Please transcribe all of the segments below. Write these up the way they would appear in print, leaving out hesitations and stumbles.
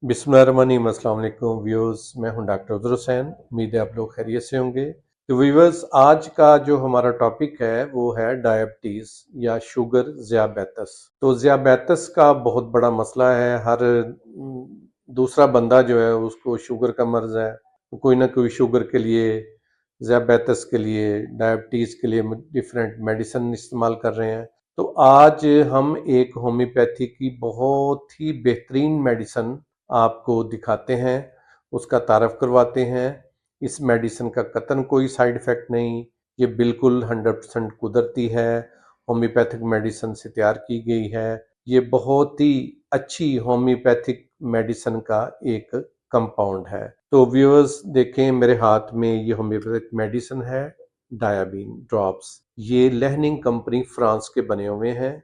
बिस्मिल्लाहिर्रहमानिर्रहीम, अस्सलाम वालेकुम व्यूअर्स। मैं हूं डॉक्टर उदर हुसैन। उम्मीद है आप लोग खैरियत से होंगे। तो व्यूअर्स, आज का जो हमारा टॉपिक है वो है डायबिटीज़ या शुगर ज़ियाबैतस। तो ज़ियाबैतस का बहुत बड़ा मसला है। हर दूसरा बंदा जो है उसको शुगर का मर्ज़ है, तो कोई ना कोई शुगर के लिए, ज़ियाबैतस के लिए, डायबिटीज़ के लिए डिफरेंट मेडिसिन इस्तेमाल कर रहे हैं। तो आज हम एक होम्योपैथी की बहुत ही बेहतरीन मेडिसिन आपको दिखाते हैं, उसका तारफ़ करवाते हैं। इस मेडिसिन का कतई कोई साइड इफ़ेक्ट नहीं, ये बिल्कुल 100% कुदरती है, होम्योपैथिक मेडिसिन से तैयार की गई है। ये बहुत ही अच्छी होम्योपैथिक मेडिसिन का एक कंपाउंड है। तो व्यूअर्स देखें, मेरे हाथ में ये होम्योपैथिक मेडिसिन है, डायाबीन ड्रॉप्स। ये लेहनिंग कंपनी फ्रांस के बने हुए हैं।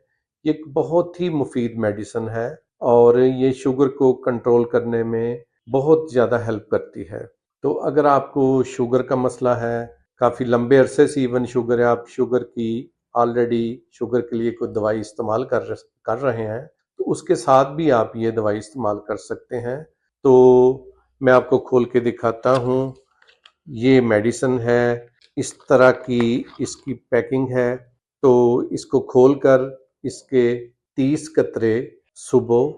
ये एक बहुत ही मुफीद मेडिसिन है और ये शुगर को कंट्रोल करने में बहुत ज़्यादा हेल्प करती है। तो अगर आपको शुगर का मसला है, काफ़ी लंबे अरसे से इवन शुगर है, आप शुगर की ऑलरेडी शुगर के लिए कोई दवाई इस्तेमाल कर रहे हैं, तो उसके साथ भी आप ये दवाई इस्तेमाल कर सकते हैं। तो मैं आपको खोल के दिखाता हूँ। ये मेडिसिन है, इस तरह की इसकी पैकिंग है। तो इसको खोलकर इसके 30 कतरे सुबह,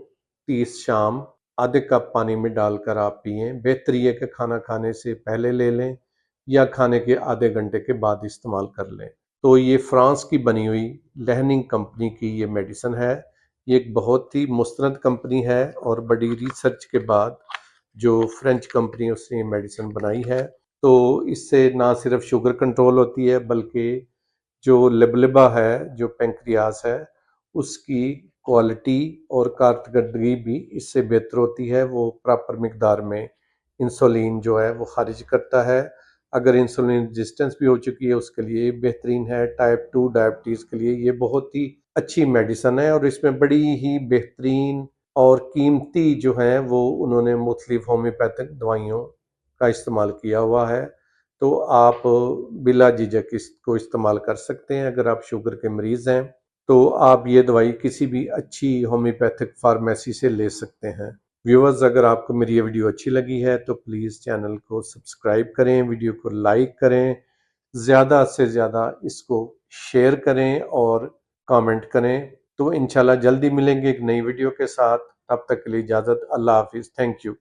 30 शाम, आधे कप पानी में डालकर आप पिएं। बेहतर ये कि खाना खाने से पहले ले लें या खाने के आधे घंटे के बाद इस्तेमाल कर लें। तो ये फ्रांस की बनी हुई लेहनिंग कंपनी की ये मेडिसिन है। ये एक बहुत ही मुस्तनद कंपनी है और बड़ी रिसर्च के बाद जो फ्रेंच कंपनी उसने ये मेडिसिन बनाई है। तो इससे ना सिर्फ शुगर कंट्रोल होती है, बल्कि जो लबलिबा है, जो पेंक्रियाज है, उसकी क्वालिटी और कारकर्दगी भी इससे बेहतर होती है। वो प्रॉपर मिकदार में इंसुलिन जो है वो खारिज करता है। अगर इंसुलिन रेजिस्टेंस भी हो चुकी है उसके लिए बेहतरीन है। टाइप 2 डायबिटीज़ के लिए ये बहुत ही अच्छी मेडिसिन है और इसमें बड़ी ही बेहतरीन और कीमती जो हैं वो उन्होंने मुख्तलिफ होम्योपैथिक दवाइयों का इस्तेमाल किया हुआ है। तो आप बिला झिझक इसको इस्तेमाल कर सकते हैं। अगर आप शुगर के मरीज़ हैं तो आप ये दवाई किसी भी अच्छी होम्योपैथिक फार्मेसी से ले सकते हैं। व्यूअर्स, अगर आपको मेरी ये वीडियो अच्छी लगी है तो प्लीज़ चैनल को सब्सक्राइब करें, वीडियो को लाइक करें, ज़्यादा से ज़्यादा इसको शेयर करें और कमेंट करें। तो इंशाल्लाह जल्दी मिलेंगे एक नई वीडियो के साथ। तब तक के लिए इजाज़त। अल्लाह हाफ़िज़। Thank you.